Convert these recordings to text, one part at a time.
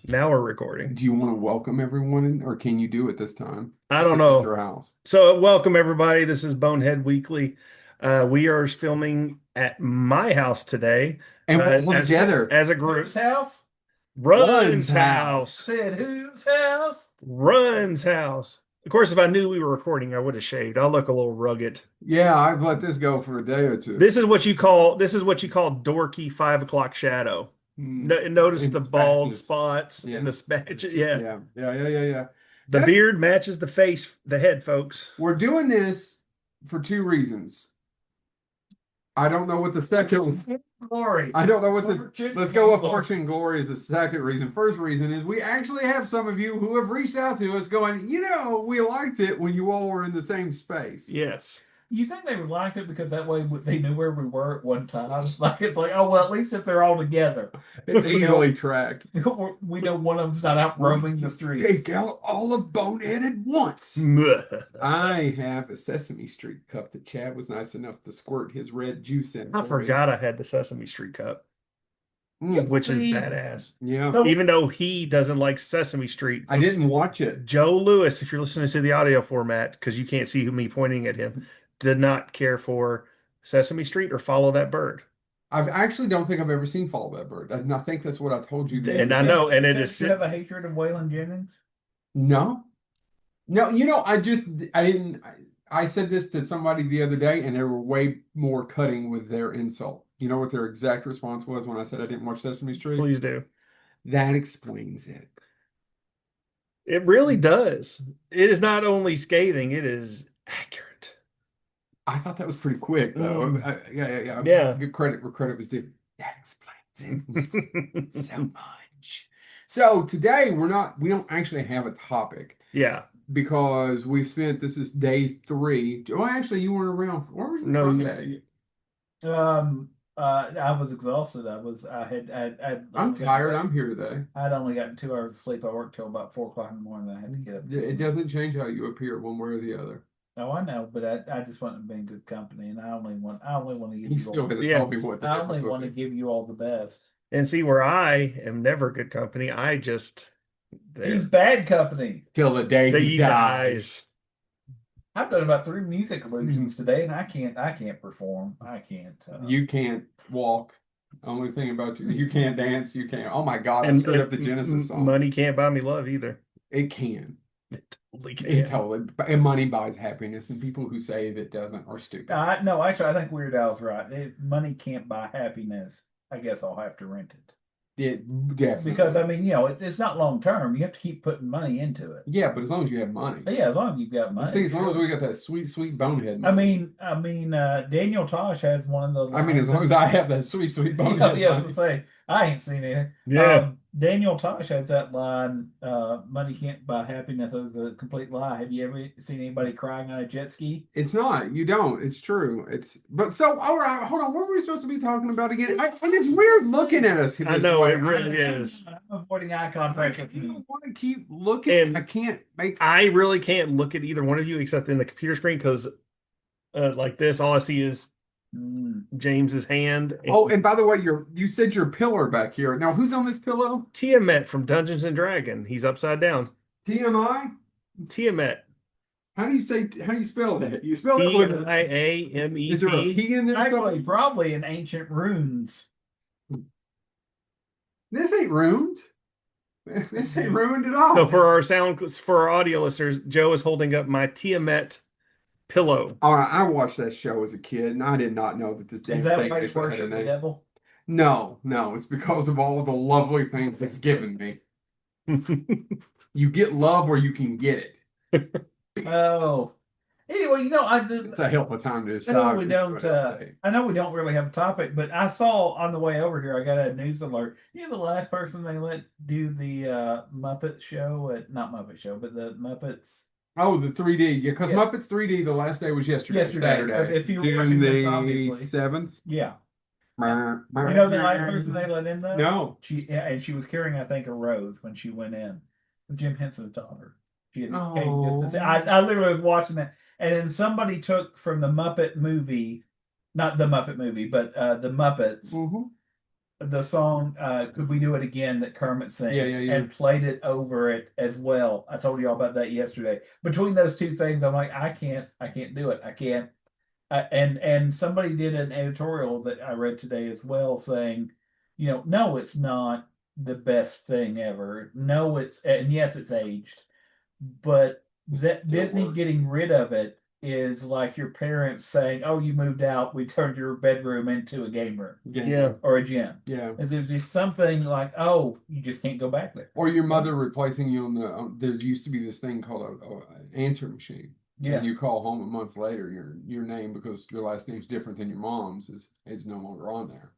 Now we're recording. Do you want to welcome everyone in, or can you do it this time? I don't This is know. your house. So, welcome everybody. This is Bonehead Weekly. We are filming at my house today, And we're all as together. as a group. Whose house? One's Run's house. house. Said whose house? Run's house. Of course, if I knew we were recording, I would have shaved. I'll look a little rugged. Yeah, I've let this go for a day or two. This is what you call dorky 5 o'clock shadow. Notice the It's bald patches. spots Yeah. in the patches. Patches. Yeah. Yeah. The That's, beard matches the head, folks. we're doing this for two reasons. I don't know what the second. Glory. I don't know what the. Fortune Let's go with and glory. fortune and glory is the second reason. First reason is we actually have some of you who have reached out to us going, we liked it when you all were in the same space. Yes. You think they would like it because that way they knew where we were at one time? It's like, oh well, at least if they're all together, It's easily tracked. we know one of them's not out roaming the streets. Take out all of Bonehead at once. I have a Sesame Street cup that Chad was nice enough to squirt his red juice in. I forgot I had the Sesame Street cup, which is badass. Yeah. So- Even though he doesn't like Sesame Street. I didn't watch it. Joe Lewis, if you're listening to the audio format, because you can't see me pointing at him, did not care for Sesame Street or Follow That Bird. I actually don't think I've ever seen Follow That Bird. I think that's what I told you. And I know, and it is. Do you have a hatred of Waylon Jennings? No. No, I didn't. I said this to somebody the other day, and they were way more cutting with their insult. You know what their exact response was when I said I didn't watch Sesame Street? Please do. That explains it. It really does. It is not only scathing, it is accurate. I thought that was pretty quick, though. Yeah. Yeah. Good credit where credit was due. That explains it so much. So today we don't actually have a topic. Yeah. Because this is day 3. Oh, actually, you weren't around. Where were you No, from you- today? I was exhausted. I'm tired. I'm here today. I'd only gotten 2 hours of sleep. I worked till about 4 o'clock in the morning. I had to get up. It doesn't change how you appear one way or the other. Oh, I know, but I just want to be in good company, and I only want to give He you still all. hasn't Yeah. told me what the I heck only was want to cooking. give you all the best. And see where I am never good company. I just He's bad company. Till the day that he he dies. dies. I've done about 3 music illusions today, and I can't perform. I can't. You can't walk. Only thing about you can't dance. You can't. Oh my God! I And screwed up the Genesis song. Money can't buy me love either. It can. It totally It can. totally. And money buys happiness, and people who say that doesn't are stupid. No, actually, I think Weird Al's right. Money can't buy happiness. I guess I'll have to rent it. It definitely. Because it's not long term. You have to keep putting money into it. Yeah, but as long as you have money. But yeah, as long as you've got money. See, as long as we got that sweet bonehead I money. mean, Daniel Tosh has one of those. I mean, as long as I have that sweet bonehead yeah, I was money. gonna say I ain't seen anything. Yeah. Daniel Tosh has that line, "Money can't buy happiness." That was a complete lie. Have you ever seen anybody crying on a jet ski? It's not. You don't. It's true. But so, all right, hold on. What were we supposed to be talking about again? And it's weird looking at us. I this know, way. it really is. I'm avoiding eye contact with I you. don't want to keep looking. And I can't make. I really can't look at either one of you except in the computer screen because, like this, all I see is James's hand. Oh, and by the way, you said your pillar back here. Now, who's on this pillow? Tiamat from Dungeons and Dragon. He's upside down. TMI. Tiamat. How do you spell that? You spell it with Tiamete. Is there a P in there? Actually, probably in ancient runes. This ain't ruined. This ain't ruined at all. So for our audio listeners, Joe is holding up my Tiamat pillow. All right, I watched that show as a kid, and I did not know that this damn Is that thing why you actually had a worship the name. devil? No, it's because of all the lovely things it's given me. You get love where you can get it. Oh, anyway, It's a hell of a time to I know stop. we don't. I know we don't really have a topic, but I saw on the way over here. I got a news alert. The last person they let do the Muppet show not Muppet show, but the Muppets. Oh, the 3D. Yeah, because Yeah. Muppets 3D, the last day was yesterday. Saturday. If you were June watching this, the obviously. 7th. Yeah. You The last person they let in though? No. She was carrying, I think, a rose when she went in. Jim Henson taught her. She had Oh. came just to say, I literally was watching that. And then somebody took from the Muppet movie, not the Muppet movie, but the Muppets, Mm-hmm. the song Could We Do It Again that Kermit sings Yeah. and played it over it as well. I told you all about that yesterday. Between those two things, I'm like, I can't do it. I can't. And somebody did an editorial that I read today as well saying, no, it's not the best thing ever. No, and yes, it's aged, but It that still Disney works. getting rid of it is like your parents saying, "Oh, you moved out. We turned your bedroom into a game room Yeah. or a gym." Yeah. As if it's something like, "Oh, you just can't go back there." Or your mother replacing you on the. There used to be this thing called an answer machine. Yeah. And you call home a month later, your name, because your last name's different than your mom's, is no longer on there.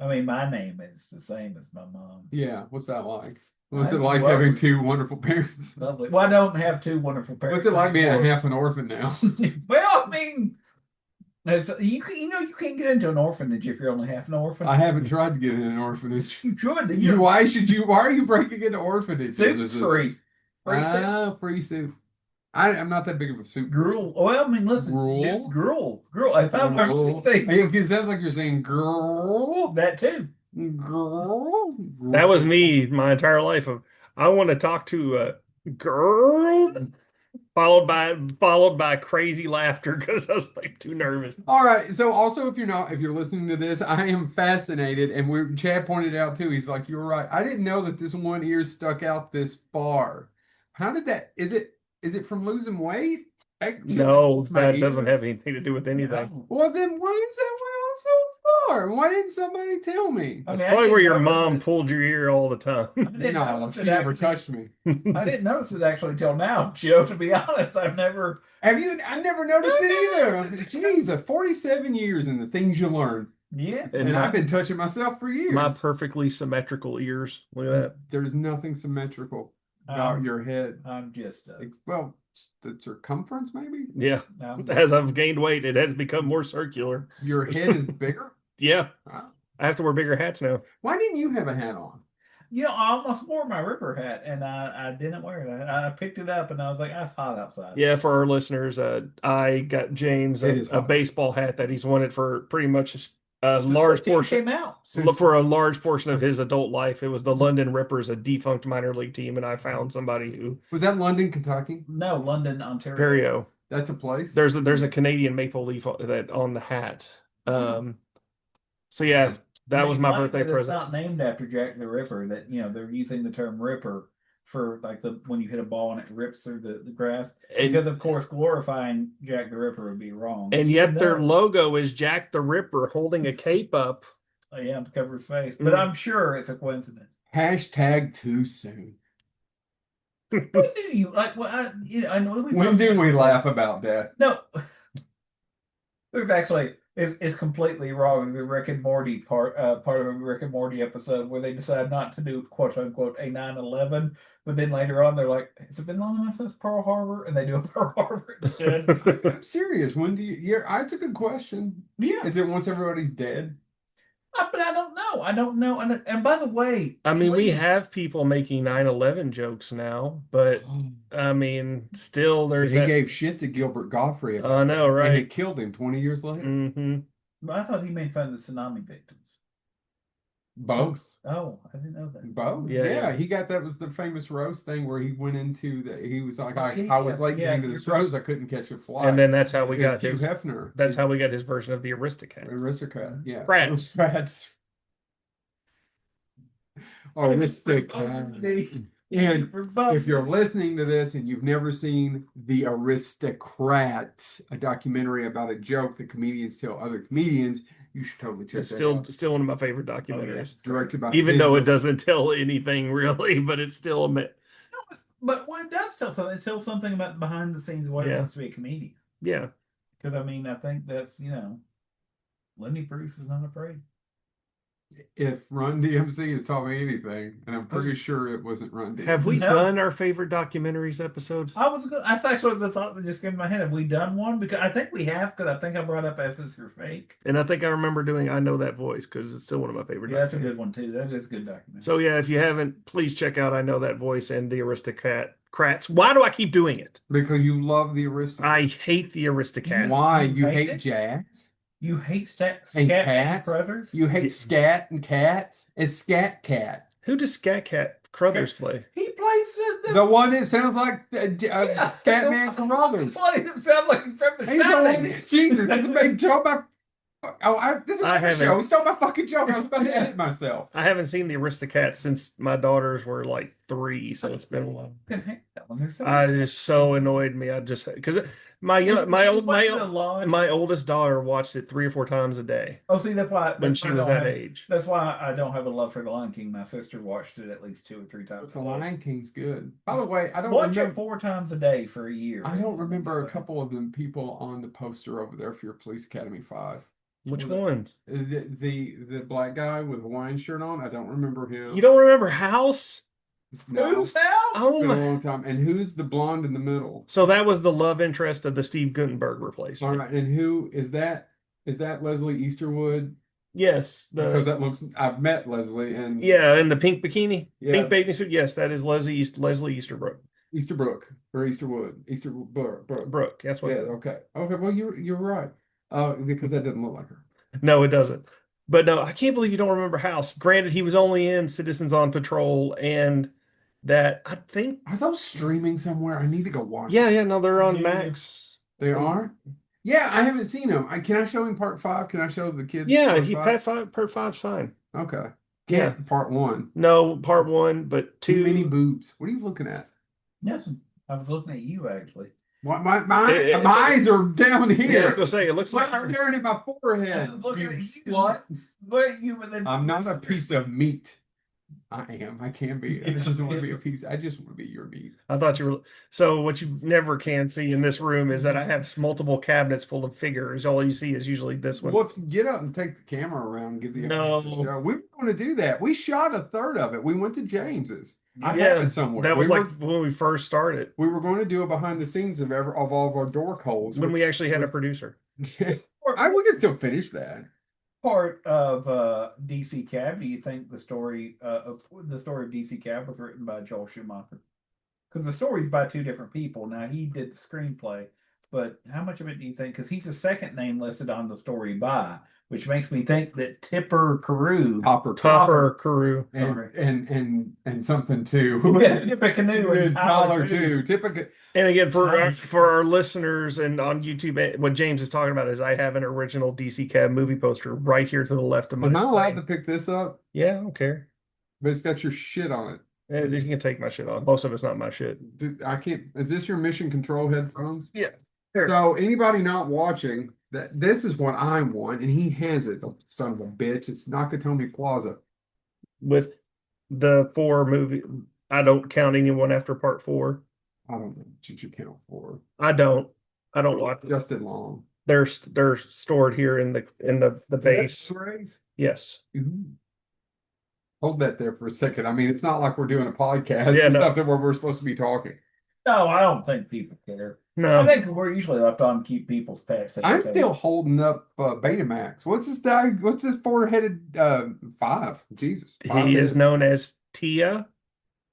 I mean, my name is the same as my mom's. Yeah. What's that like? What's it I like love having it. two wonderful parents? Lovely. Well, I don't have two wonderful parents. What's it like being a anymore. half an orphan now? Well, I mean, you can't get into an orphanage if you're only half an orphan. I haven't tried to get in an orphanage. You should. Why are you breaking into orphanage? Soup's free. Free soup. Free soup. I'm not that big of a soup Gruel. Well, I mean, listen, Gruel? gruel. If I'm Girl. anything, It sounds like you're saying girl. that too. Girl. That was me my entire life of I want to talk to a girl, followed by crazy laughter because I was like too nervous. All right. So also, if you're listening to this, I am fascinated, and Chad pointed out too. He's like, "You're right. I didn't know that this one ear stuck out this far. How did that? Is it from losing weight? No, My that doesn't have ears? anything to do with anything. No. Well, then why is that one out so far? Why didn't somebody tell me? I That's mean, I probably didn't where your notice mom it. pulled your ear all the time. I didn't No, notice she it never actually. touched me. I didn't notice it actually till now, Joe. To be honest, I've never. Have you? I never noticed it either. Jeez, 47 years and the things you learn. Yeah. And And I've my, been touching myself for years. my perfectly symmetrical ears. Look at that. There's nothing symmetrical about your head. I'm just. Well, the circumference maybe. Yeah. I'm As I've gained weight, it has become more circular. Your head is bigger. Yeah. Wow. I have to wear bigger hats now. Why didn't you have a hat on? I almost wore my Ripper hat and I didn't wear it. I picked it up and I was like, "It's hot outside." Yeah, for our listeners, I got James It is a hot. baseball hat that he's wanted for pretty much a large The team portion. came out. Look for a large portion of his adult life. It was the London Rippers, a defunct minor league team, and I found somebody who Was that London, Kentucky? No, London, Ontario. Ontario. That's a place. There's a Canadian maple leaf that on the hat. So yeah, that was my Funny birthday that it's present. not named after Jack the Ripper. That they're using the term Ripper for like when you hit a ball and it rips through the grass. And, Because of course glorifying Jack the Ripper would be wrong. and yet their logo is Jack the Ripper holding a cape up. Yeah, to cover his face. But I'm sure it's a coincidence. Hashtag too soon. When do you like? Well, I know. When do we laugh about death? No, there's actually is completely wrong. The Rick and Morty part of a Rick and Morty episode where they decide not to do quote unquote a 9/11, but then later on they're like, "Has it been long enough since Pearl Harbor?" And they do a Pearl Harbor instead. I'm serious. When do you? Yeah, it's a good question. Yeah, Is it once everybody's dead? but I don't know. I don't know. And by the way, I mean, we please, have people making 9/11 jokes now, but I mean, still there's He that. gave shit to Gilbert Godfrey about I know, it, and right? it killed him 20 years later. Hmm. I thought he made fun of the tsunami victims. Both. Oh, I didn't know that. Both. Yeah, Yeah, yeah. that was the famous roast thing where he went into he was like, Oh, I was late yeah, getting to you're this roast, I couldn't catch a fly. And then that's how we got Hugh his. Hefner. That's how we got his version of the Aristocrat. Aristocrat. Yeah. Rats. Rats. Aristocrat. And if you're listening to this and you've never seen The Aristocrat, a documentary about a joke that comedians tell other comedians, you should totally check It's that still out. one of my favorite Oh, yeah. documentaries. It's directed by Even though it Israel. doesn't tell anything really, but it's still a But what it does tell something, it tells something about behind the scenes what it Yeah. means to be a comedian. yeah. Because I mean, I think that's Lenny Bruce is not afraid. If Run DMC has taught me anything, and I'm pretty sure it wasn't Run DMC. Have we No. done our favorite documentaries episode? That's actually the thought that just came in my head. Have we done one? Because I think we have. Because I think I brought up F is Your Fake. And I think I remember doing I Know That Voice because it's still one of my favorite. Yeah, that's a documentaries. good one too. That is a good documentary. So yeah, if you haven't, please check out I Know That Voice and the Aristocrats. Why do I keep doing it? Because you love the Aristocrat. I hate the Aristocrat. Why? You You hate hate it? jazz? You hate And Scat cats. Brothers? You hate scat and cats. It's Scat Cat. Who does Scat Cat Crothers play? He plays The one that sounds like yeah, Scatman Carruthers. Plays him sound like he's from the He's the one Shining. that, Jesus, that's a big joke. This is I a haven't- show. He stole my fucking joke. I was about to edit myself. I haven't seen the Aristocats since my daughters were like 3, so it's been a while. Can hate that one. They're so I just so annoyed me. I just because my oldest daughter watched it 3 or 4 times a day Oh, see, when she was that age. That's why I don't have a love for The Lion King. My sister watched it at least 2 or 3 times. The Lion King's good. By the way, I don't watch remember. it 4 times a day for a year. I don't remember a couple of the people on the poster over there for your Police Academy 5. Which ones? The black guy with a Hawaiian shirt on. I don't remember him. You don't remember House? No. Whose house? Oh It's been a my! long time. And who's the blonde in the middle? So that was the love interest of the Steve Guttenberg All replacement. right. And who is that? Is that Leslie Easterwood? Yes, Because that looks. I've met Leslie and in the pink bikini, Yeah. pink bathing suit. Yes, that is Leslie Easterbrook. Easterbrook or Easterwood. Easterbrook. Brooke. That's what. Yeah. Okay. Okay. Well, you're right. Because that doesn't look like her. No, it doesn't. But no, I can't believe you don't remember House. Granted, he was only in Citizens on Patrol and that I think. Are those streaming somewhere? I need to go watch. Yeah, no, they're on Yeah. Max. They are. Yeah, I haven't seen them. Can I show him part 5? Can I show the kids? Yeah, part part 5's fine. Okay. Yeah. Part 1. No, part 1, but Too 2. many boobs. What are you looking at? Yes, I was looking at you actually. My It- eyes are down Yeah, I was here. gonna say it looks Like like I'm staring at my forehead. I was looking You at you. slut. But you were then I'm not a piece of meat. I am. I can be. I just want to be a piece. I just want to be your meat. I thought you were. So what you never can see in this room is that I have multiple cabinets full of figures. All you see is usually this one. Well, if you get up and take the camera around and give the No. audience a show, we were going to do that. We shot a third of it. We went to James's. I have Yeah, it somewhere. that was we like when we first started, we were going to do a behind the scenes of all of our dork holes. when we which- actually had a producer. we can still finish that. part of DC Cab. Do you think the story of DC Cab was written by Joel Schumacher? Because the story's by 2 different people. Now he did the screenplay, but how much of it do you think? Because he's the second name listed on the story by, which makes me think that Tipper Carew, Topper Carew. and something too. yeah, Tipper Canoe and Tyler too. Typical. And again, Nice. for our listeners and on YouTube, what James is talking about is I have an original DC Cab movie poster right here to the left of my Am I allowed screen. to pick this up? Yeah, I don't care. But it's got your shit on it. Yeah, you can take my shit off. Most of it's not my shit. I can't. Is this your Mission Control headphones? Yeah. Here. So anybody not watching, that this is what I want, and he has it. The son of a bitch! It's Nakatomi Plaza. With the 4 movie, I don't count anyone after part 4. I don't know what you count for. I don't watch it. Justin Long. They're stored here in the base. Rays? Yes. Ooh. Hold that there for a second. I mean, it's not like we're doing a podcast. Yeah, It's no. nothing where we're supposed to be talking. No, I don't think people care. I No. think we're usually left on to keep people's pets. I'm still holding up Betamax. What's this guy? What's this 4-headed 5? Jesus. 5 He is heads. known as Tia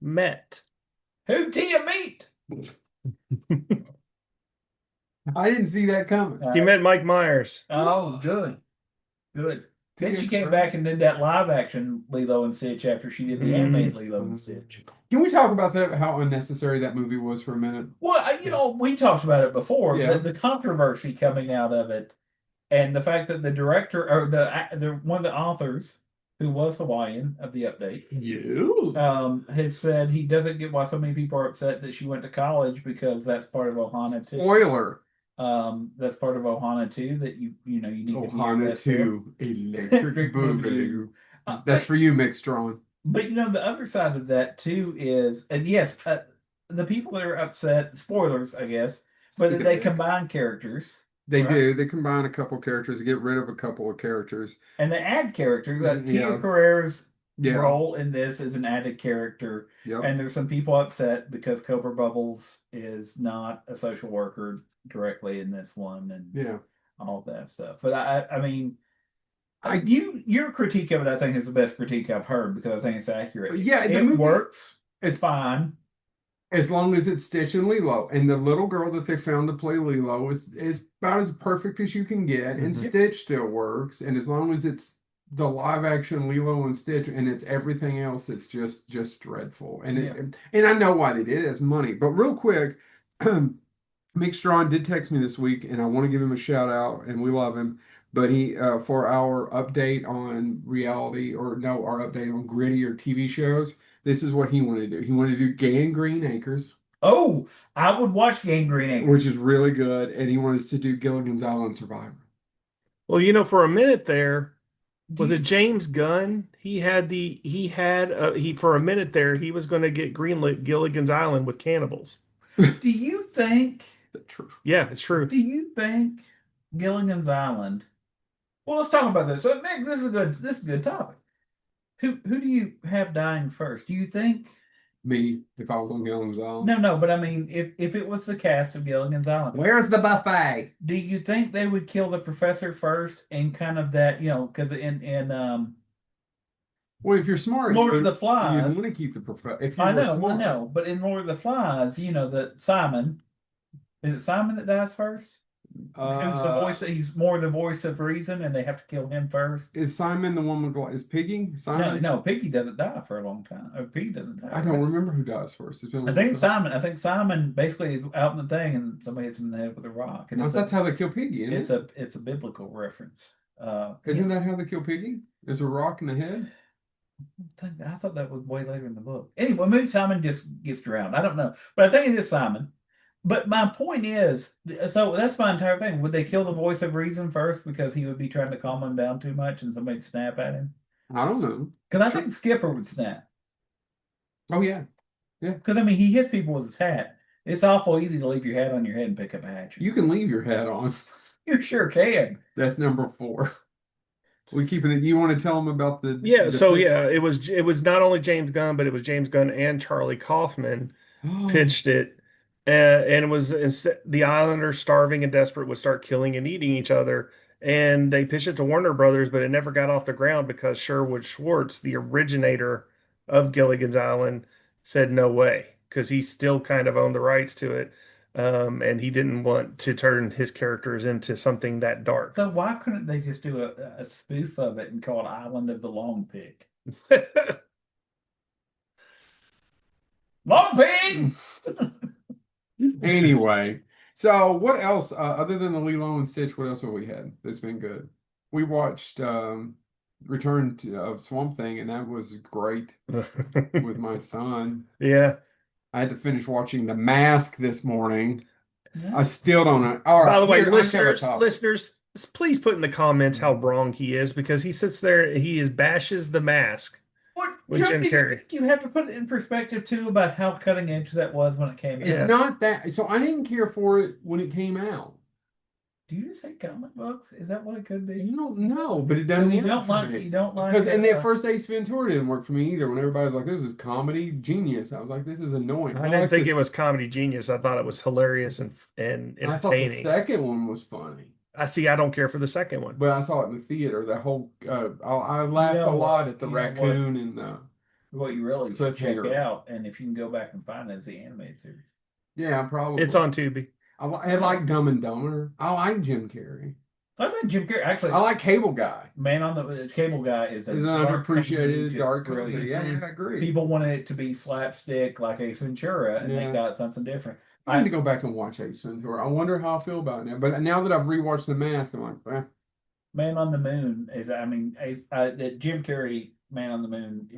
Met. Who Tia meet? I didn't see that coming. He met Mike Myers. Oh, good. Good. Then Tia she came Carrere. back and did that live action Lilo and Stitch after she did the animated Lilo and Stitch. Can we talk about that? How unnecessary that movie was for a minute? Well, we talked about it before. Yeah. The controversy coming out of it, and the fact that the director or the one of the authors, who was Hawaiian of the update, You. has said he doesn't get why so many people are upset that she went to college because that's part of Ohana too. Spoiler. That's part of Ohana too. That you need to be Ohana that too. 2 Electric Boogaloo. But- That's for you, Mick Strawn. But the other side of that too is, and yes, the people that are upset, spoilers, I guess, but that they combine characters They Right. do. They combine a couple characters, get rid of a couple of characters. and they add characters. That Yeah. Tia Carrere's Yeah. role in this is an added character, Yep. and there's some people upset because Cobra Bubbles is not a social worker directly in this one, and Yeah. all that stuff. But I mean, your critique of it, I think, is the best critique I've heard because I think it's accurate. Yeah, the It movie- works. It's fine. As long as it's Stitch and Lilo. And the little girl that they found to play Lilo is about as perfect as you can get. And Mhm. Stitch still works. And as long as it's the live action Lilo and Stitch and it's everything else, it's just dreadful. And Yeah. and I know why they did it. It's money. But real quick, Mick Strawn did text me this week, and I want to give him a shout out, and we love him. But he for our update on reality, or no, our update on gritty or TV shows, this is what he wanted to do. He wanted to do Gay and Green Acres, Oh, I would watch Gangrene Acres. which is really good, and he wanted us to do Gilligan's Island Survivor. Well, for a minute there, Do was it you, James Gunn? He for a minute there, he was going to get greenlit Gilligan's Island with cannibals. do you think? The truth. Yeah, it's true. Do you think Gilligan's Island? Well, let's talk about this. So, Mick, this is a good topic. Who do you have dying first? Do you think? Me, if I was on Gilligan's Island. No, but I mean, if it was the cast of Gilligan's Island, Where's the buffet? do you think they would kill the professor first and kind of that, because in Well, if you're smart, Lord of the you Flies, want to keep the professor. If you I were know, smart. I know, but in Lord of the Flies, that Simon, is it Simon that dies first? Who's the voice? He's more the voice of reason, and they have to kill him first. Is Simon the one with is Piggy? No, Simon? no, Piggy doesn't die for a long time. Or Piggy doesn't die. I don't remember who dies first. It's been a I long think it's time. Simon. I think Simon basically is out in the thing, and somebody hits him in the head with a rock. And That's how they kill Piggy, isn't it? it's a biblical reference. Isn't that how they kill Piggy? There's a rock in the head? I thought that was way later in the book. Anyway, maybe Simon just gets drowned. I don't know, but I think it is Simon. But my point is, so that's my entire thing. Would they kill the voice of reason first because he would be trying to calm him down too much, and somebody'd snap at him? I don't know. Because I think Skipper would snap. Oh yeah. Because I mean, he hits people with his hat. It's awful easy to leave your hat on your head and pick up a hatchet. You can leave your hat on. You sure can. That's number 4. We keeping it. You want to tell them about the Yeah, so pitch? yeah, it was not only James Gunn, but it was James Gunn and Charlie Kaufman pitched it. And it was instead the Islanders, starving and desperate, would start killing and eating each other. And they pitched it to Warner Brothers, but it never got off the ground because Sherwood Schwartz, the originator of Gilligan's Island, said no way because he still kind of owned the rights to it. And he didn't want to turn his characters into something that dark. So why couldn't they just do a spoof of it and call it Island of the Long Pig? Long Pig! Anyway, so what else other than the Lilo and Stitch? What else have we had that's been good? We watched of Swamp Thing, and that was great with my son. Yeah. I had to finish watching The Mask this morning. Yeah. I still don't know. All right, By the way, here, I have a topic. listeners, please put in the comments how wrong he is because he sits there, bashes the mask What, with Joe, Jim do you Carrey. think you have to put it in perspective too about how cutting edge that was when it came It's out? not that. So I didn't care for it when it came out. Do you just hate comic books? Is that what it could be? You don't know, but it doesn't You work don't for like me. you don't like Because and the first Ace Ventura didn't work for me either. When everybody was like, "This is comedy genius," I was like, "This is annoying." I didn't like think this- it was comedy genius. I thought it was hilarious and I thought the entertaining. second one was funny, I don't care for the second one. but I saw it in the theater. The whole I laughed know a lot at the you know what? raccoon and the what you really should check Cliffhanger. out, and if you can go back and find it, is the animated series. yeah, probably It's on Tubi. I like Dumb and Dumber. I like Jim Carrey. I think Jim Carrey actually. I like Cable Guy. Man on the Cable Guy is Is an dark comedy, underappreciated just dark brilliant. comedy. Yeah, I agree. People wanted it to be slapstick like Ace Ventura, and Yeah. they got something different. I need to go back and watch Ace Ventura. I wonder how I feel about it now. But now that I've rewatched The Mask, I'm like, Man on the Moon is, I mean, Jim Carrey, Man on the Moon.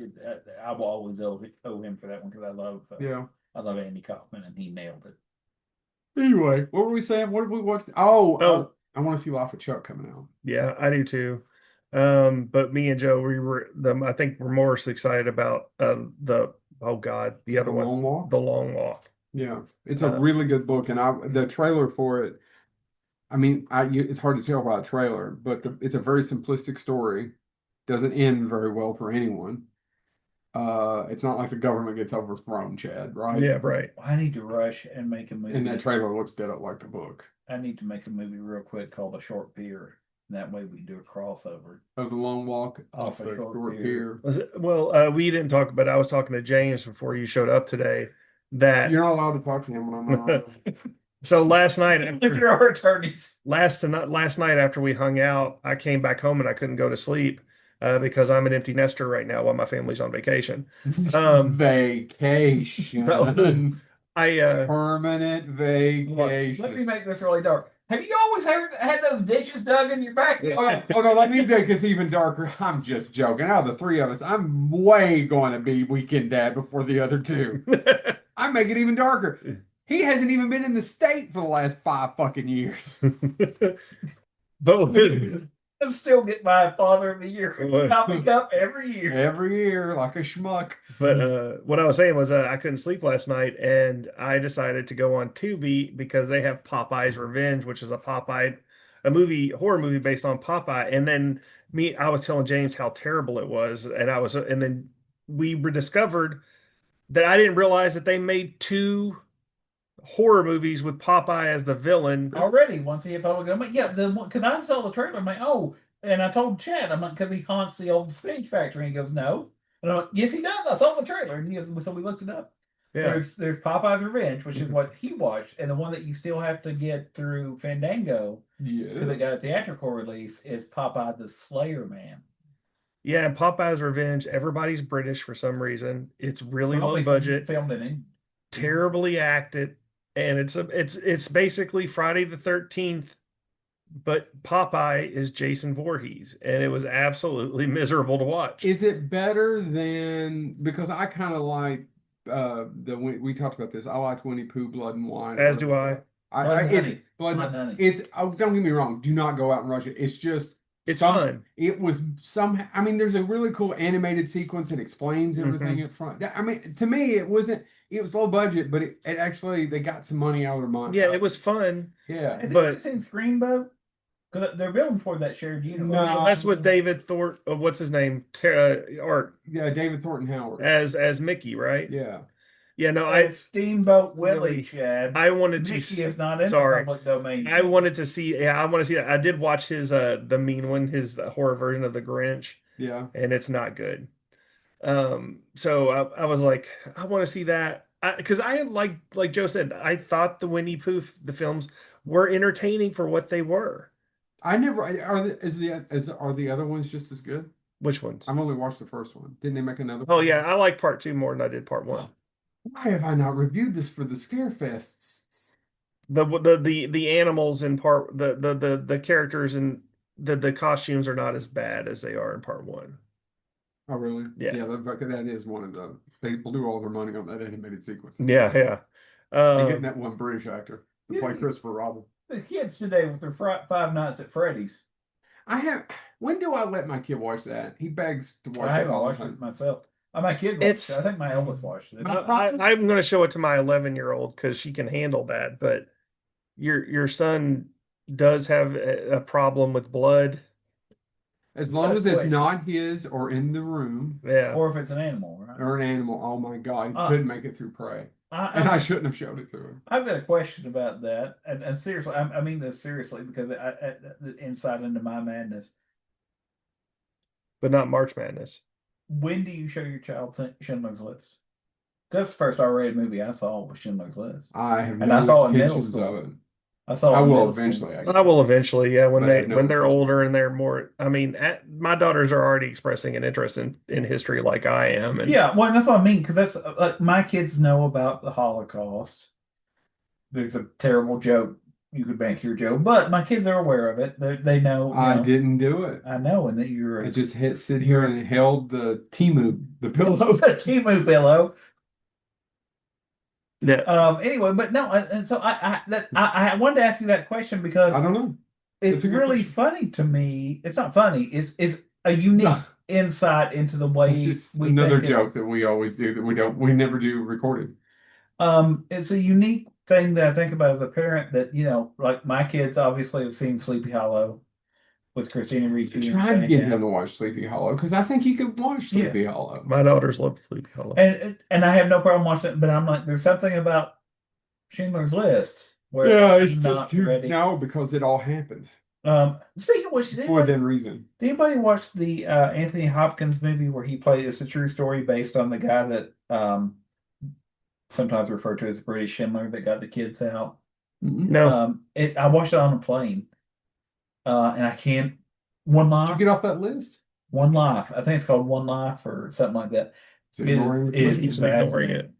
I will always owe him for that one because yeah. I love Andy Kaufman, and he nailed it. Anyway, what were we saying? What have we watched? Oh, Oh. I want to see Life with Chuck coming out. Yeah, I do too. But me and Joe, I think we're more excited about the other one, Long Walk. The Long Walk. Yeah, it's a really good book, and the trailer for it. I mean, it's hard to tell by a trailer, but it's a very simplistic story. Doesn't end very well for anyone. It's not like the government gets overthrown, Chad, right? Yeah, right. I need to rush and make a movie. And that trailer looks dead up like the book. I need to make a movie real quick called A Short Pier. That way we can do a crossover. Of the Long Walk Off off a the short short pier. pier. Well, we didn't talk about. I was talking to James before you showed up today, that You're not allowed to talk to him when I'm not around. so last night If you're our attorneys. last night after we hung out, I came back home and I couldn't go to sleep because I'm an empty nester right now while my family's on vacation. So Vacation. I Permanent Look, let me vacation. make this really dark. Have you always had those ditches dug in your back? Oh no, let me make this even darker. I'm just joking. Out of the three of us, I'm way going to be weekend dad before the other two. I make it even darker. He hasn't even been in the state for the last 5 fucking years. but I still get my Father of the Year coffee cup every year. Every year, like a schmuck. what I was saying was I couldn't sleep last night and I decided to go on Tubi because they have Popeye's Revenge, which is a horror movie based on Popeye. And then I was telling James how terrible it was, and then we discovered that I didn't realize that they made two horror movies with Popeye as the villain. Already, once he hit public domain. Yeah, because I saw the trailer, I'm like, oh, and I told Chad, I'm like, because he haunts the old Spinach Factory. And he goes, no. And I'm like, yes, he does. I saw the trailer. And so we looked it up. Yeah. There's Popeye's Revenge, which is what he watched, and the one that you still have to get through Fandango, because it got a theatrical release, is Popeye the Slayer Man. Yeah, and Popeye's Revenge, everybody's British for some reason. It's really low budget, filmed in England. Terribly acted, and it's basically Friday the 13th, but Popeye is Jason Voorhees, and it was absolutely miserable to watch. Is it better than because I kind of like we talked about this. I liked Winnie Pooh, Blood and Wine. As do I. Blood and Honey. It's oh, don't get me wrong. Do not go out and rush it. It's just it's fun. It was some. I mean, there's a really cool animated sequence that explains everything up front. I mean, to me, it wasn't. It was low budget, but it actually they got some money out of their money. Yeah, it was fun. Yeah, have you seen Screenboat? Because they're building for that shared universe. No, that's with David Thornton. What's his name? Art. Yeah, David Thornton Howard as Mickey, right? Yeah. Yeah, no, Steamboat Willie, Chad. I wanted to. Mickey is not in the public domain. I wanted to see. Yeah, I want to see that. I did watch his the mean one, his horror version of the Grinch. Yeah, and it's not good. So I was like, I want to see that because I had like Joe said, I thought the Winnie Pooh the films were entertaining for what they were. I never are the other ones just as good? Which ones? I've only watched the first one. Didn't they make another? Oh yeah, I like part 2 more than I did part 1. Why have I not reviewed this for the Scare Fests? The animals in part the characters and the costumes are not as bad as they are in part 1. Oh really? Yeah. Yeah, that is one of the they blew all their money on that animated sequence. Yeah. And getting that one British actor to play Christopher Robin. The kids today with their Five Nights at Freddy's. When do I let my kid watch that? He begs to watch I it haven't all the watched time. it myself. My kid watched it. I think my eldest watched it. I'm going to show it to my 11-year-old because she can handle that. But your son does have a problem with blood. As long as it's not his or in the room. Yeah. Or if it's an animal, right? Or an animal. Oh my God. He couldn't make it through Prey. And I shouldn't have showed it to him. I've got a question about that. And seriously, I mean this seriously because insight into my madness. But not March Madness. When do you show your child Schindler's List? That's the first R-rated movie I saw was Schindler's List. I have and I saw it in middle intentions school. of it. I will eventually. I will eventually, yeah. When they're older and they're more. I mean, my daughters are already expressing an interest in history like I am. And yeah, well, that's what I mean because that's like my kids know about the Holocaust. There's a terrible joke you could make here, Joe, but my kids are aware of it. They know. I didn't do it. I know, and that you're. I just sit here and held the the pillow, the Timu pillow. Yeah. Anyway, but no, and so I wanted to ask you that question because I don't know. It's really funny to me. It's not funny. It's a unique insight into the way we another joke that we always do that we never do recorded. It's a unique thing that I think about as a parent that like my kids obviously have seen Sleepy Hollow with Christina Ricci. Trying to get him to watch Sleepy Hollow because I think he could watch Sleepy Hollow. My daughters love Sleepy Hollow, and I have no problem watching it. But I'm like, there's something about Schindler's List where it's just too ready. No, because it all happened. Speaking of which, for that reason, did anybody watch the Anthony Hopkins movie where he played? It's a true story based on the guy that sometimes referred to as British Schindler, that got the kids out. Mm-mm. No. I watched it on a plane, and I can't. One Did you Life, get off that list? One Life. I think it's called One Life or something like that. Is it ignoring It me? is He's ignoring fascinating. it.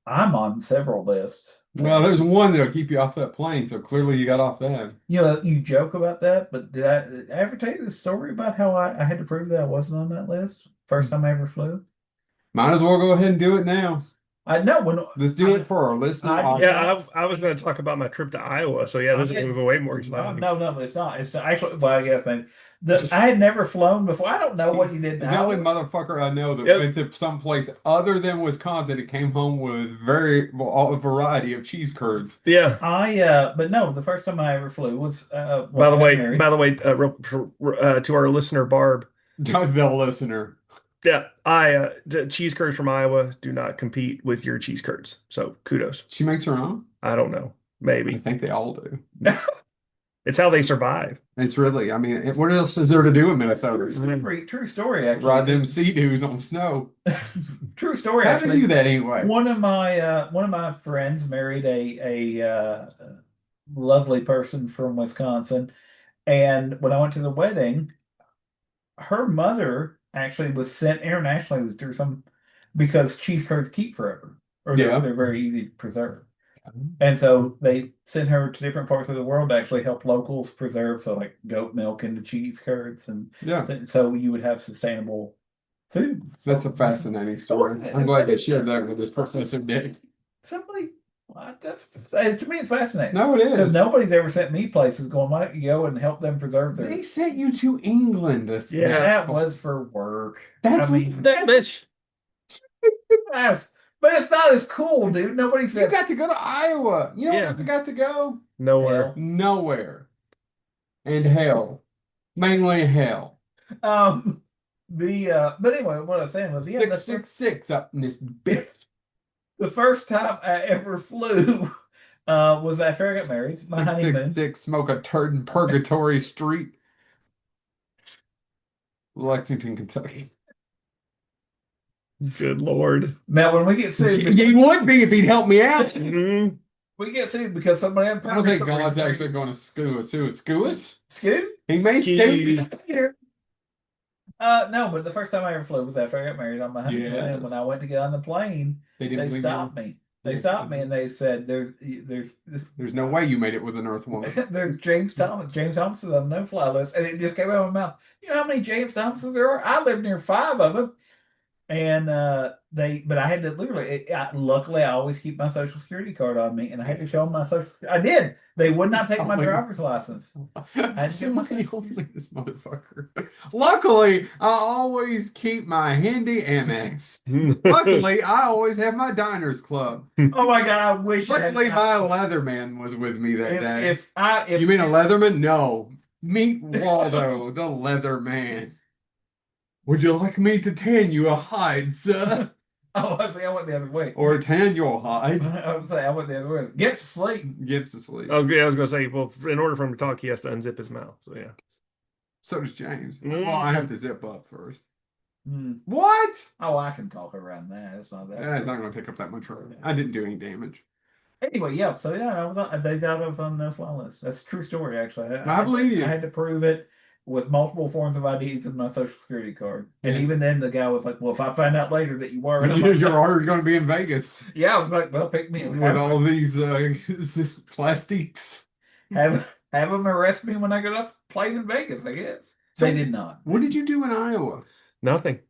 I'm on several lists. Well, there's one that'll keep you off that plane, so clearly you got off that. You joke about that, but did I ever tell you the story about how I had to prove that I wasn't on that list? First time I ever flew. Might as well go ahead and do it now. I know when Let's do it for our listening I- audience. Yeah, I was going to talk about my trip to Iowa. So yeah, I this is did. going to be way more Oh, exciting. no, it's not. It's not, actually, well, I guess maybe. I had never flown before. I don't know what you did He's in the only Iowa. motherfucker I know that Yep. went to some place other than Wisconsin and came home with a variety of cheese curds. Yeah. But no, the first time I ever flew was when By the I got way, married. to our listener Barb, The listener. yeah, cheese curds from Iowa do not compete with your cheese curds. So kudos. She makes her own? I don't know. I Maybe think they all do. it's how they survive. It's really, I mean, what else is there to do in Minnesota? True story, actually. Ride them sea-doos on snow. True story, How do you actually. do that anyway? One of my friends married a lovely person from Wisconsin, and when I went to the wedding, her mother actually was sent internationally through some because cheese curds keep forever, or Yeah. they're very easy to preserve. And so they sent her to different parts of the world to actually help locals preserve, so like goat milk into cheese curds, and Yeah. so you would have sustainable food. That's a fascinating story. I'm glad you shared that with this Professor Dick. Somebody, that's to me, it's fascinating. No, it Because is. nobody's ever sent me places going, why don't you go and help them preserve their. They sent you to England. Yeah. That was for work. That's I mean, That's but it's not as cool, dude. Nobody You said. got to go to Iowa. You know Yeah. where we got to go? nowhere. Hell. Nowhere. And hell. Mainly hell. But anyway, what I was saying was, yeah, 666 up in this bitch. the first time I ever flew was after I got married, my honeymoon. 666 smoke a turd in Purgatory Street. Lexington, Kentucky. Good Lord. Now, when we get sued, He would be if he'd help me out. Mhm. we get sued because somebody I don't think God's actually going to sue us. Scoot? He may Ski. sue you. No, but the first time I ever flew was after I got married on my honeymoon. Yes. And when I went to get on the plane, They didn't they believe stopped you. me. They stopped me and they said, There's no way you made it with an Earth woman. there's James Thomas. James Thomas is on the no-fly list. And it just came out of my mouth. You know how many James Thomases there are? I live near 5 of them. And but I had to literally, luckily, I always keep my social security card on me, and I had to show them my social. I did. They would not take my driver's license. I had to get my Only this motherfucker. Luckily, I always keep my handy Amex. Luckily, I always have my Diners Club. Oh my God! I wish. Luckily, my Leatherman was with me that day. If You mean a Leatherman? No. Meet Waldo, the Leatherman. Would you like me to tan you a hide, sir? Oh, I see. I went the other way. Or tan your hide? I would say I went the other way. Get to sleep. Gives asleep. I was going to say, well, in order for him to talk, he has to unzip his mouth. So yeah. So does James. Mm. Well, I have to zip up first. Hmm. What? Oh, I can talk around that. It's not that. Yeah, it's not going to take up that much room. I didn't do any damage. Anyway, yeah. So yeah, I was on. They thought I was on the fly list. That's a true story, actually. I believe you. I had to prove it with multiple forms of IDs and my social security card. And Yeah. even then, the guy was like, "Well, if I find out later that you were," and I'm You're like, already going to be in Vegas yeah, I was like, "Well, pick me with all these plastics. have them arrest me when I get off the plane in Vegas." I guess they did not. What did you do in Iowa? Nothing.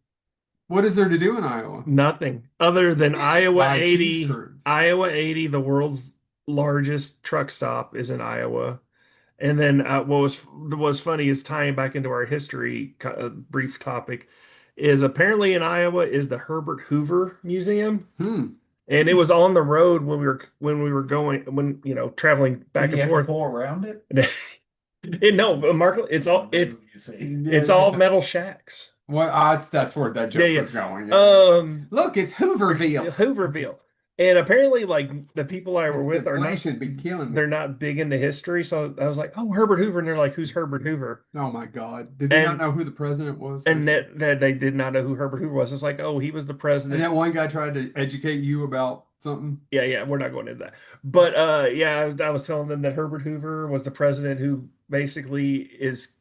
What is there to do in Iowa? Nothing other than Iowa Buy 80. cheese curds. Iowa 80, the world's largest truck stop, is in Iowa. And then what was funny is tying back into our history brief topic is apparently in Iowa is the Herbert Hoover Museum. And it was on the road when we were going traveling back Did you and have to forth. pull around it? No, Mark, it's all metal shacks. Well, that's where that joke Yeah. was going. Yeah. Look, it's Hooverville. Hooverville. And apparently, like the people I were This with are not, inflation be killing me. they're not big into history. So I was like, oh, Herbert Hoover. And they're like, who's Herbert Hoover? Oh my God. Did they not And know who the president was? and that they did not know who Herbert Hoover was. It's like, oh, he was the And president. that one guy tried to educate you about something. Yeah, yeah, we're not going into that. But yeah, I was telling them that Herbert Hoover was the president who basically is,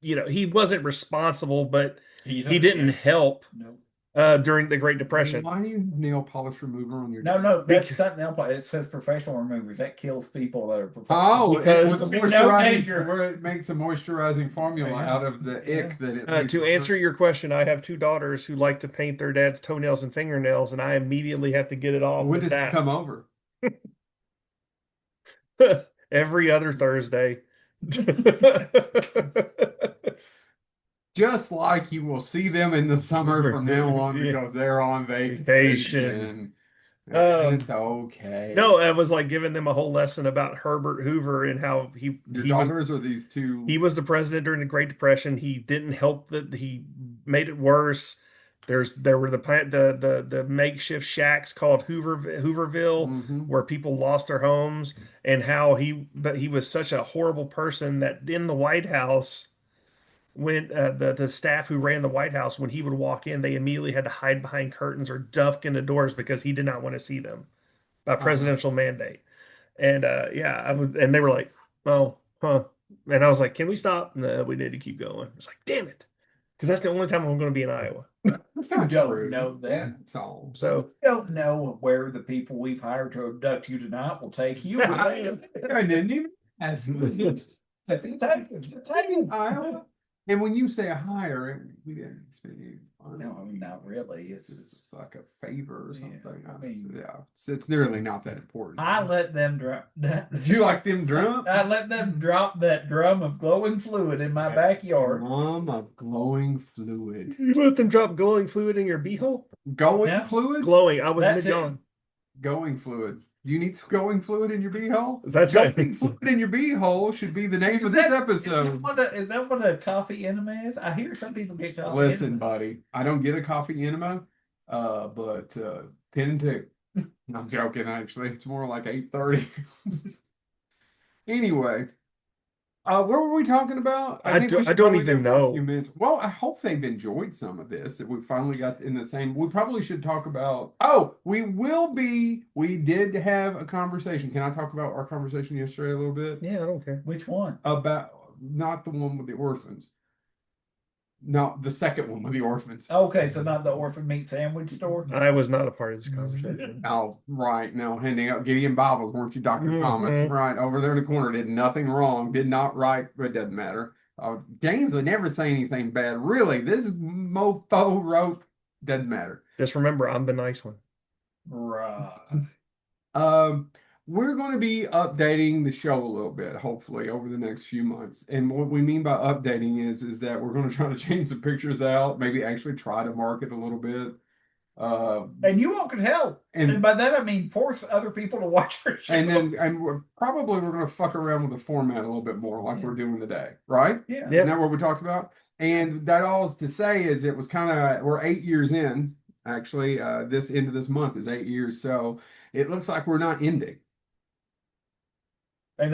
he wasn't responsible, but he didn't Yeah. help No. during the Great Depression. Why do you have nail polish remover on your No, desk? no, that's not nail polish. It says professional removers. That kills people that are Oh, professional. Because- with the No moisturizing, danger. where it makes a moisturizing formula Yeah. out of the ick that it leaves To behind. answer your question, I have two daughters who like to paint their dad's toenails and fingernails, and I immediately have to get it off When with does he that come over? every other Thursday. Just like you will see them in the summer from now on Yeah. because they're on vacation. Vacation. It's okay. No, I was like giving them a whole lesson about Herbert Hoover and how Your he was daughters are these two. he was the president during the Great Depression. He didn't help he made it worse. There were the makeshift shacks called Hooverville Mhm. where people lost their homes, and how he was such a horrible person that in the White House, when the staff who ran the White House, when he would walk in, they immediately had to hide behind curtains or duck in the doors because he did not want to see them by presidential mandate. And yeah, and they were like, "Oh, huh," and I was like, "Can we stop?" No, we need to keep going. It's like, damn it, because that's the only time I'm going to be in Iowa. That's not Don't true. know that. That's all. So Don't know where the people we've hired to abduct you tonight will take you. I didn't even ask. That's Italian. Iowa. And when you say a hire, we didn't expect you. No, I mean, not really. It's It's just like a favor or Yeah, something. I mean- yeah, it's nearly not that important. I let them drop. Did you like them drunk? I let them drop that drum of glowing fluid in my backyard. Drum of glowing fluid. you let them drop glowing fluid in your beehole? Going Yeah. fluid? Glowing. I was That mid too. yawn. Going fluid. You need some going fluid in your beehole? That's right. Going fluid in your beehole should be the name of this episode. Is that what a coffee enema is? I hear some people get coffee Listen, enema. buddy, I don't get a coffee enema, but 10 and 2. I'm joking, actually. It's more like 8:30. Anyway, what were we talking about? I think do- we I should don't probably even do more know. few minutes. Well, I hope they've enjoyed some of this, that we finally got in the same. We probably should talk about. Oh, we did have a conversation. Can I talk about our conversation yesterday a little bit? Yeah, I don't care. Which one? About not the one with the orphans. No, the second one with the orphans. Okay, so not the orphan meat sandwich store. I was not a part of this conversation. Oh, right. Now, handing out Gideon Bibles, weren't you, Dr. Thomas? Mhm. Right. Over there in the corner, did nothing wrong, did not write, but it doesn't matter. James would never say anything bad. Really, this mofo wrote, doesn't matter. Just remember, I'm the nice one. Right. We're going to be updating the show a little bit, hopefully, over the next few months. And what we mean by updating is that we're going to try to change some pictures out, maybe actually try to market a little bit. And you all can help. And by that I mean force other people to watch our show. And we're going to fuck around with the format a little bit more, like we're doing today, right? Yeah. Isn't that what we talked about? And that all is to say is it was kind of we're 8 years in. Actually, this end of this month is 8 years, so it looks like we're not ending. And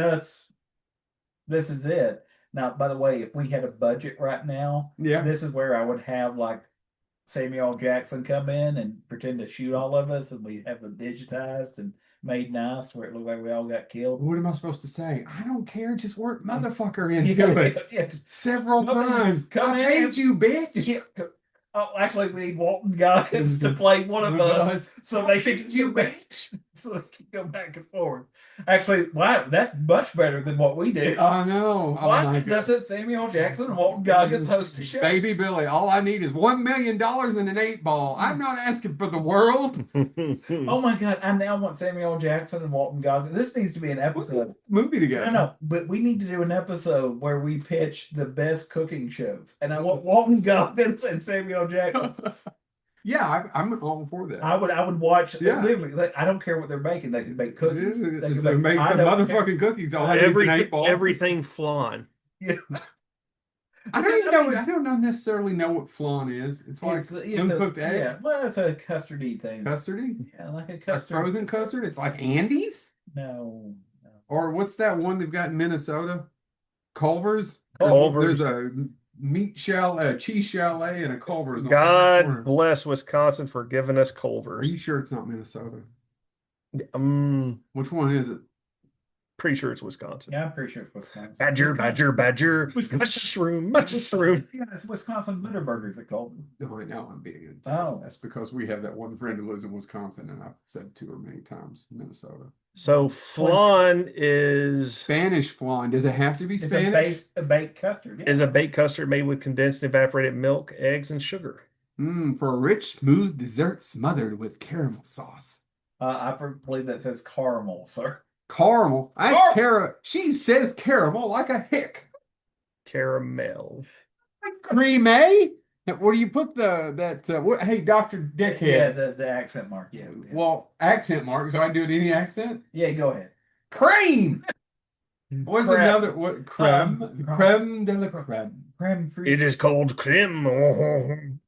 this is it. Now, by the way, if we had a budget right now, Yeah. this is where I would have like Samuel L. Jackson come in and pretend to shoot all of us, and we have them digitized and made nice where it looked like we all got killed. What am I supposed to say? I don't care. Just work motherfucker into it Yeah. several Come in, times. come I in paid and- you, bitch. Yeah. Oh, actually, we need Walton Goggins to play one of us, so they can you, bitch. so they can go back and forth. Actually, wow, that's much better than what we do. I know. I Why like it. doesn't Samuel Jackson and Walton Goggins host a show? Baby Billy, all I need is $1 million and an 8-ball. I'm not asking for the world. Oh my God, I now want Samuel Jackson and Walton Goggins. This needs to be an episode. Movie together. No, but we need to do an episode where we pitch the best cooking shows. And I want Walton Goggins and Samuel Jackson. Yeah, I'm all for that. I would watch Yeah. literally. Like, I don't care what they're baking. They can bake cookies. They can They make the I don't care. motherfucking cookies. All I need is an 8-ball. Everything flan. I don't even know. I don't know necessarily know what flan is. It's like uncooked egg, yeah, well, it's a custardy thing. custardy, Yeah, like a like custard. frozen custard. It's like Andes, No, no. or what's that one they've got in Minnesota? Culver's. There's Culver's. a meat chalet, a cheese chalet, and a Culver's on every God corner. bless Wisconsin for giving us Are you Culver's. sure it's not Minnesota? I'm Which one is it? pretty sure it's Wisconsin. Yeah, I'm pretty sure it's Wisconsin. Badger, badger, badger. Mushroom, mushroom. Yeah, it's Wisconsin Bitterburgers they call it. Oh, I know I'm being it. Oh. That's because we have that one friend who lives in Wisconsin, and I've said to her many times, Minnesota. So flan is Spanish flan. Does it have to be It's Spanish? a baked custard. Yeah. is a baked custard made with condensed evaporated milk, eggs, and sugar. For a rich, smooth dessert smothered with caramel sauce. I believe that says caramel, sir. Caramel. Car- She says caramel like a hick. Caramel. Cream, eh? Where do you put what, hey, Dr. Dickhead. Yeah, the accent mark. Yeah. Well, accent mark, so I do it any accent? Yeah, go ahead. Cream! What's Creme. another what creme? Creme de la creme. Creme free. It is called creme.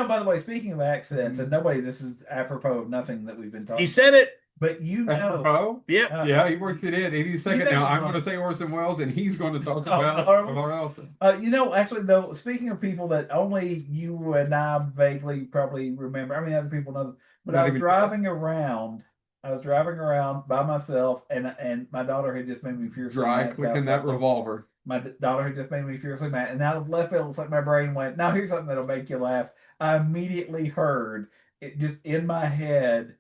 By the way, speaking of accents, and this is apropos of nothing that we've been talking He said it. but Apropos? Yep. Yeah, he worked it in. Any second now, I'm going to say Orson Welles, and he's going to talk about somewhere else. Actually, though, speaking of people that only you and I vaguely probably remember, I mean, other people know, but I was driving around by myself, and my daughter had just made me fiercely Dry mad clicking about that something. revolver. My daughter had just made me fiercely mad, and out of left field, it's like my brain went, "Now here's something that'll make you laugh." I immediately heard it just in my head,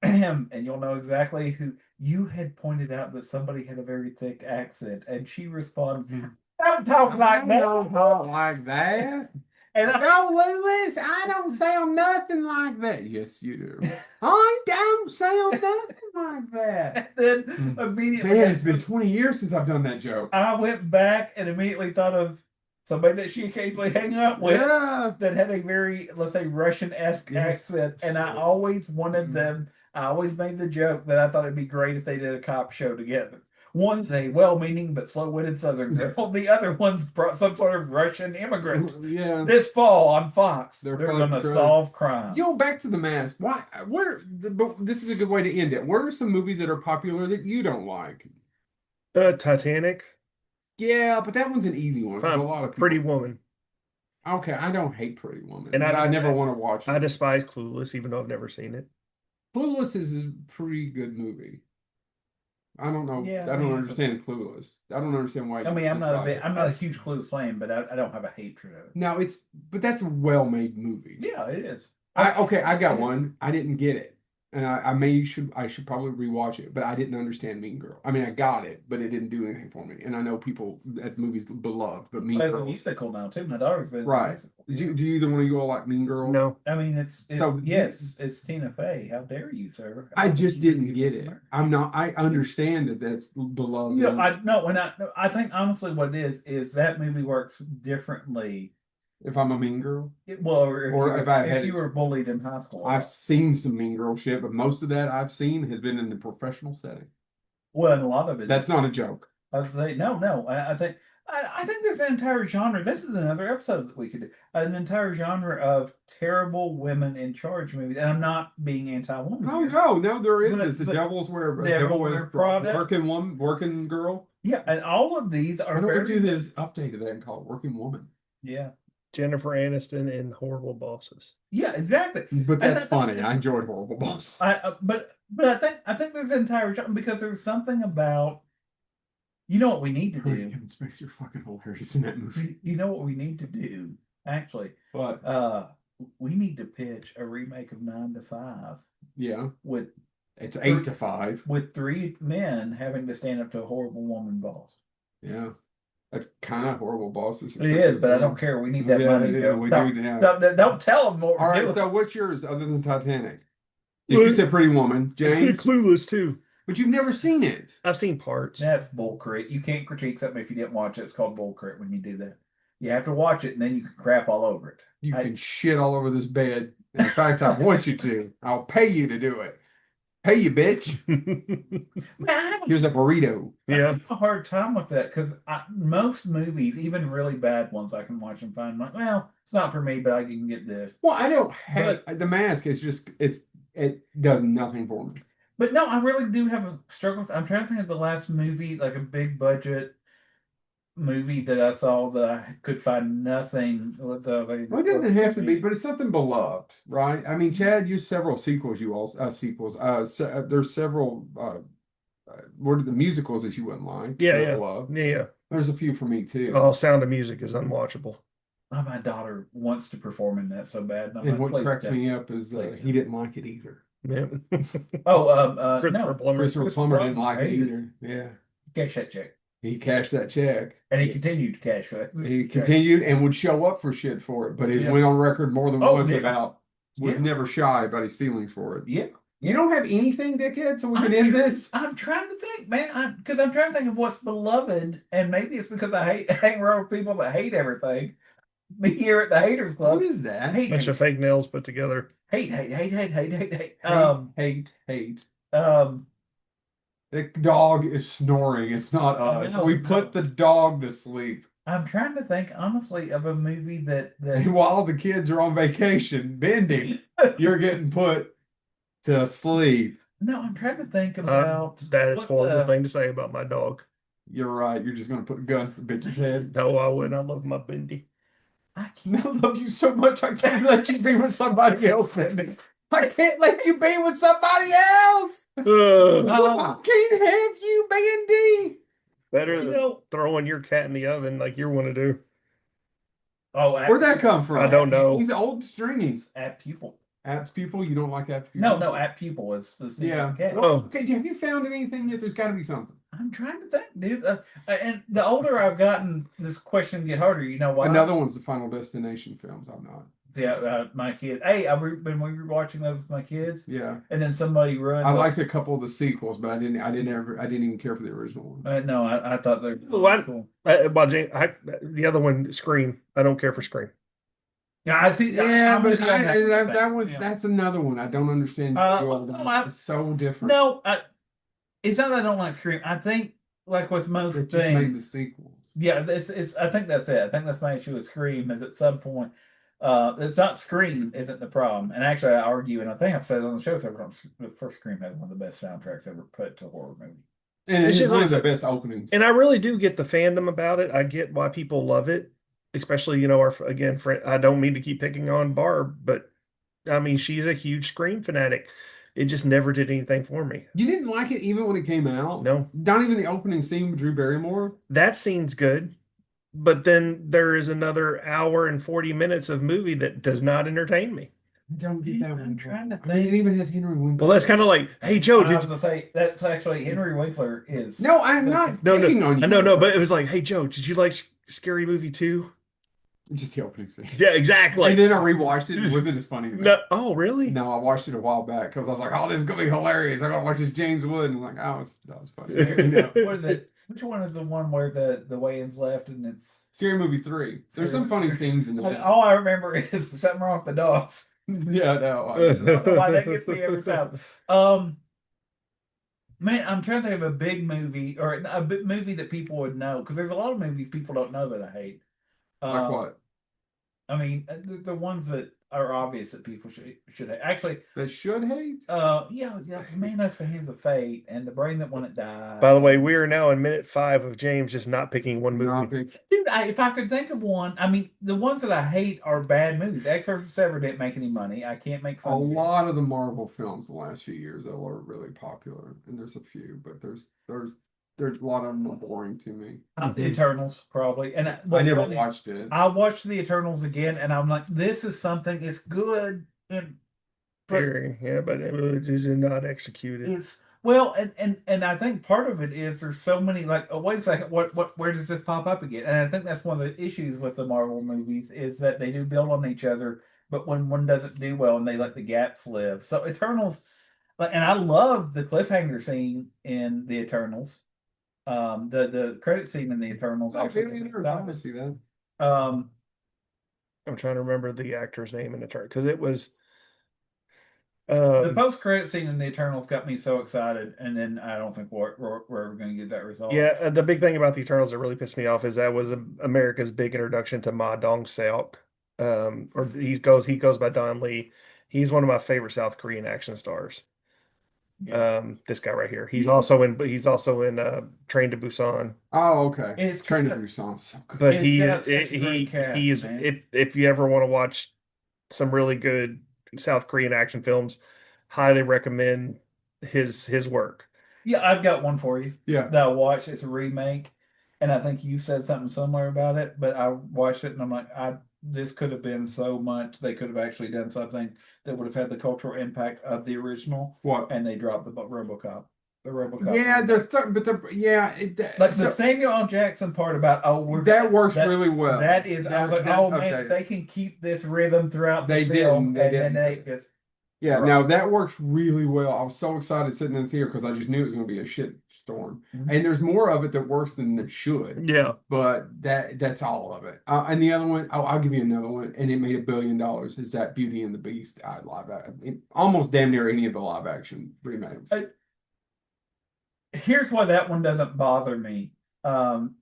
and you'll know exactly who. You had pointed out that somebody had a very thick accent, and she responded, "Don't talk like that." Don't talk like that. And No, Lewis, I don't sound nothing like that. Yes, you do. I don't sound nothing like that. then immediately, Man, it's been 20 years since I've done that joke. I went back and immediately thought of somebody that she occasionally hang out with that had a very, let's say, Russian-esque accent, and I always wanted them. I always made the joke that I thought it'd be great if they did a cop show together. One's a well-meaning but slow-witted Southern girl. The other one's some sort of Russian immigrant. Yeah. This fall on Fox, they're going to crime. solve crime. Back to The Mask. Why? But this is a good way to end it. Where are some movies that are popular that you don't like? Titanic. Yeah, but that one's an easy one. Fine. A lot of people. Pretty Woman. Okay, I don't hate Pretty Woman, And I never want to watch it. I despise Clueless, even though I've never seen it. Clueless is a pretty good movie. I don't know. Yeah, I don't understand Clueless. I don't understand why. I mean, I'm not a huge Clueless fan, but I don't have a hatred of it. No, but that's a well-made movie. Yeah, it is. I got one. I didn't get it, and I should probably rewatch it, but I didn't understand Mean Girl. I mean, I got it, but it didn't do anything for me. And I know people at movies beloved, but Mean Girl. It's a musical now too. My daughter's been Right. Do either one of you all like Mean Girl? No. I mean, it's it's Tina Fey. How dare you, sir? I just didn't get it. I understand that that's beloved. I think honestly what it is that movie works differently. If I'm a Mean Girl, If you were bullied in high school. I've seen some Mean Girl shit, but most of that I've seen has been in the professional setting. Well, and a lot of it. That's not a joke. I would say no. I think there's an entire genre. This is another episode that we could do. An entire genre of terrible women in charge movies. And I'm not being anti-woman. No, there is. It's the Devil's Wear Prada. Working Girl. Yeah, and all of these are. Why don't we do this update of that and call it Working Woman? Yeah. Jennifer Aniston in Horrible Bosses. Yeah, exactly. But that's funny. I enjoyed Horrible Bosses. But I think there's an entire genre because there's something about. You know what we need to do? Kevin Spacey are fucking hilarious in that movie. You know what we need to do? Actually, what? We need to pitch a remake of 9 to 5. Yeah. It's 8 to 5 with 3 men having to stand up to a horrible woman boss. Yeah. That's kind of Horrible Bosses. It is, but I don't care. We need that money. Yeah, we do now. Don't tell them more. All right, so what's yours other than Titanic? You said Pretty Woman, James. Clueless too. But you've never seen it. I've seen parts. That's bullcrit. You can't critique something if you didn't watch it. It's called bullcrit when you do that. You have to watch it, and then you can crap all over it. You can shit all over this bed. In fact, I want you to. I'll pay you to do it. Pay you, bitch. Man, Here's a burrito. I Yeah. have a hard time with that because most movies, even really bad ones, I can watch and find like, well, it's not for me, but I can get this. Well, I don't hate The Mask. It's just it does nothing for me. But no, I really do have a struggle. I'm trying to think of the last movie, like a big budget movie that I saw that I could find nothing with Well, it doesn't have to be, but it's something beloved, right? I mean, Chad used several sequels. You all sequels. There's several. What are the musicals that you wouldn't like? Yeah, That I yeah. love. Yeah. There's a few for me too. Oh, Sound of Music is unwatchable. Oh, my daughter wants to perform in that so bad. And I'm And like, what please cracks don't. me up is Please he don't. didn't like it either. Yeah. Oh, Christopher no. Plummer. Christopher Plummer didn't like it hated either. Yeah, Cash that check. he cashed that check. And he continued to cash that. He check. continued and would show up for shit for it, but he's Yeah. went on record more than Oh, once yeah. about was Yeah. never shy about his feelings for it. Yeah. You don't have anything, dickhead, so we I'm can end try- this. I'm trying to think, man, because I'm trying to think of what's beloved, and maybe it's because I hate hang around with people that hate everything. Me here at the Haters Club. What is that? Hate, Bunch of fake nails put together. hate, hate, hate, hate, hate, hate, hate. Hate. Um, The dog is snoring. It's not us. No, We no. put the dog to sleep. I'm trying to think honestly of a movie that And while the kids are on vacation bending, you're getting put to sleep. No, I'm trying to think about That is a what horrible the- thing to say about my dog. You're right. You're just going to put a gun to the bitch's head. No, I wouldn't. I love my Bendy. I can't. I love you so much. I can't let you be with somebody else, Bendy. I can't let you be with somebody else. I can't have you, Bendy. Better You than know- throwing your cat in the oven like you want to do. Oh, Where'd that come from? I don't know. He's old stringies. At Pupil. Apps people? You don't like apps people? No, At Pupil is the scene Yeah. of the cat. Well, okay, have you found anything yet? There's got to be something. I'm trying to think, dude. And the older I've gotten, this question get harder. You know why? Another one's the Final Destination films. I'm not. Yeah, my kid. Hey, been rewatching those with my kids, Yeah. and then somebody ruined. I liked a couple of the sequels, but I didn't even care for the original one. No, I thought they were What? cool. Well, James, the other one, Scream. I don't care for Scream. Yeah, I see. Yeah, I'm but with you on that one's Yeah. that's another one. I don't understand. It's so different. No, it's not that I don't like Scream. I think, like with most They just made the things, sequels. yeah, it's. I think that's it. I think that's my issue with Scream is at some point, it's not Scream isn't the problem. And actually, I argue, and I think I've said it on the show several times. The first Scream has one of the best soundtracks ever put to a horror movie. And It's it's just one like- of the best openings. And I really do get the fandom about it. I get why people love it, especially, our again friend. I don't mean to keep picking on Barb, but I mean she's a huge Scream fanatic. It just never did anything for me. You didn't like it even when it came out? No, Not even the opening scene with Drew Barrymore? that scene's good, but then there is another hour and 40 minutes of movie that does not entertain me. I don't get that one. I'm trying to I mean, it think. even has Henry Winkler. Well, that's kind of like, hey Joe, I did was gonna say that's actually Henry Winkler is. No, I'm not no picking on you. no, but it was like, hey Joe, did you like Scary Movie 2? Just the opening scene. Yeah, exactly. And then I rewatched it. It wasn't as funny to me. No, oh really? No, I watched it a while back because I was like, "Oh, this is gonna be hilarious." I gotta watch this James Wood, and I'm like, "Oh, that was funny." What is it? Which one is the one where the Wayans left and it's Scary Movie 3. There's some funny scenes in the film. all I remember is something wrong with the dogs. Yeah, no. I don't know why that gets me every time. Man, I'm trying to think of a big movie or a big movie that people would know because there's a lot of movies people don't know that I hate. Like what? I mean, the ones that are obvious that people should hate. Actually, That should hate? yeah, Man Knows the Hands of Fate and The Brain That Wouldn't Die. By the way, we are now in minute 5 of James just not picking one movie. Not big. Dude, if I could think of one, I mean, the ones that I hate are bad movies. X vs. Sever didn't make any money. I can't make A fun of it. lot of the Marvel films the last few years though are really popular, and there's a few, but there's a lot of them are boring to me. The Eternals, probably. And I never watched it. I watched the Eternals again, and I'm like, this is something. It's good, and but Yeah, but it really did not execute it. it's well, and I think part of it is there's so many like, oh, wait a second, where does this pop up again? And I think that's one of the issues with the Marvel movies is that they do build on each other, but when one doesn't do well, and they let the gaps live. So Eternals, and I love the cliffhanger scene in the Eternals. The credit scene in the Eternals Oh, actually. maybe I never got to see that. I'm trying to remember the actor's name in the turn because it was The Um, post-credit scene in the Eternals got me so excited, and then I don't think we're ever going to get that resolved. yeah, the big thing about the Eternals that really pissed me off is that was America's big introduction to Ma Dong-seok. Or he goes by Don Lee. He's one of my favorite South Korean action stars. Yeah, This guy right here. yeah. He's also in Train to Busan. Oh, okay. It's Train to got Busan, so good. But it's got such a great cast, he's man. if you ever want to watch some really good South Korean action films, highly recommend his work. Yeah, I've got one for you Yeah. that I watched. It's a remake, and I think you said something similar about it. But I watched it, and I'm like, this could have been so much. They could have actually done something that would have had the cultural impact of the original. What? And they dropped the RoboCop. The RoboCop. Yeah, remake. Like the so Samuel L. Jackson part about that works that really well. that is I was like, That's oh man, updated. if they can keep this rhythm throughout the They film, didn't. They and then didn't. they just Yeah, right. no, that works really well. I was so excited sitting in the theater because I just knew it was going to be a shit storm. Mhm. And there's more of it that works than it should. Yeah. But that's all of it. And the other one, I'll give you another one, and it made $1 billion. Is that Beauty and the Beast? Almost damn near any of the live action remakes. Here's why that one doesn't bother me.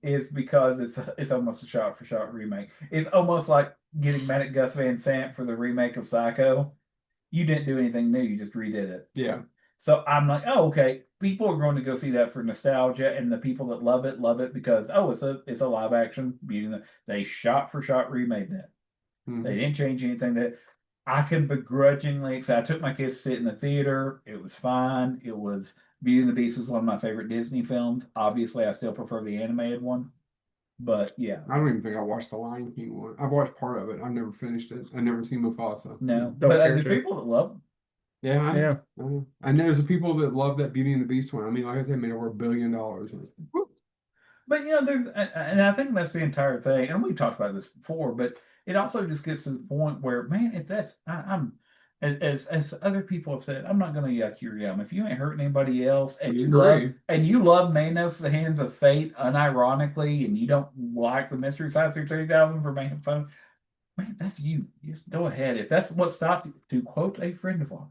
Is because it's almost a shot for shot remake. It's almost like getting mad at Gus Van Sant for the remake of Psycho. You didn't do anything new, you just redid it. Yeah. So I'm like, oh, okay. People are going to go see that for nostalgia, and the people that love it because it's a live action beauty. They shot for shot remade that. Mhm. They didn't change anything that I can begrudgingly accept. I took my kids to sit in the theater. It was fine. It was Beauty and the Beast is one of my favorite Disney films. Obviously, I still prefer the animated one. But yeah, I don't even think I watched the Lion King one. I've watched part of it. I've never finished it. I've never seen Mufasa. no. Don't But care there's to. people that love them. Yeah, I Yeah. know. And there's the people that love that Beauty and the Beast one. I mean, like I said, made over $1 billion. But there's, and I think that's the entire thing. And we talked about this before, but it also just gets to the point where, man, if that's, I'm, as other people have said, I'm not going to yuck your yum. If you ain't hurting anybody else, and We agree. you love Manos, the Hands of Fate, unironically, and you don't like the Mystery Science 3000 for making fun, man, that's you. Just go ahead. If that's what stopped you, to quote a friend of ours,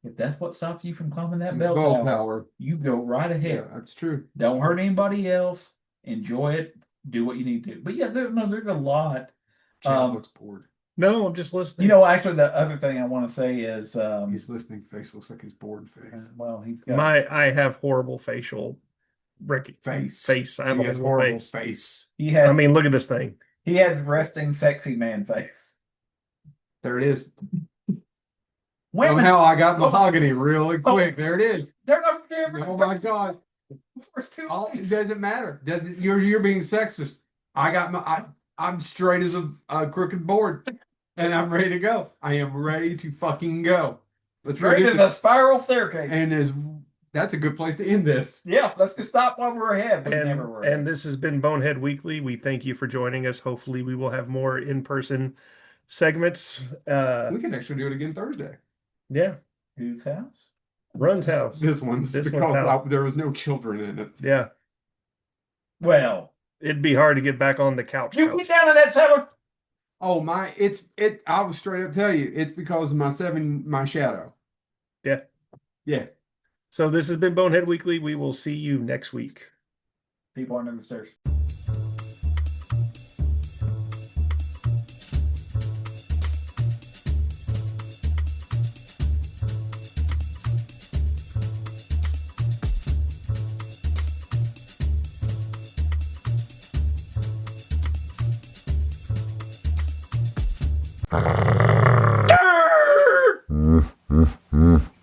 if that's what stops you from climbing that bell Bell tower, Tower. you go right Yeah, ahead. that's true. Don't hurt anybody else. Enjoy it. Do what you need to. But yeah, there's a lot. Chad looks bored. No, I'm just listening. Actually, the other thing I want to say is, His listening face looks like his bored face. well, he's got I have horrible facial face. I have He a has horrible horrible face. face. he has I mean, look at this thing. he has resting sexy man face. There it is. Women, Somehow I got mahogany really quick. There it is. they're not camera. Oh my God. It doesn't matter. You're being sexist. I'm straight as a crooked board, and I'm ready to go. I am ready to fucking go. Let's go Straight get as this. a spiral staircase. And that's a good place to end this. Yeah, let's just stop while we're ahead. We never were. And this has been Bonehead Weekly. We thank you for joining us. Hopefully, we will have more in-person segments. We can actually do it again Thursday. Yeah, Whose house? Run's house. This one's This because one's out. there was no children in it. Yeah, Well, it'd be hard to get back on the couch. you get down to that seven. Oh I will straight up tell you, it's because of my shadow. Yeah. Yeah. So this has been Bonehead Weekly. We will see you next week. People under the stairs.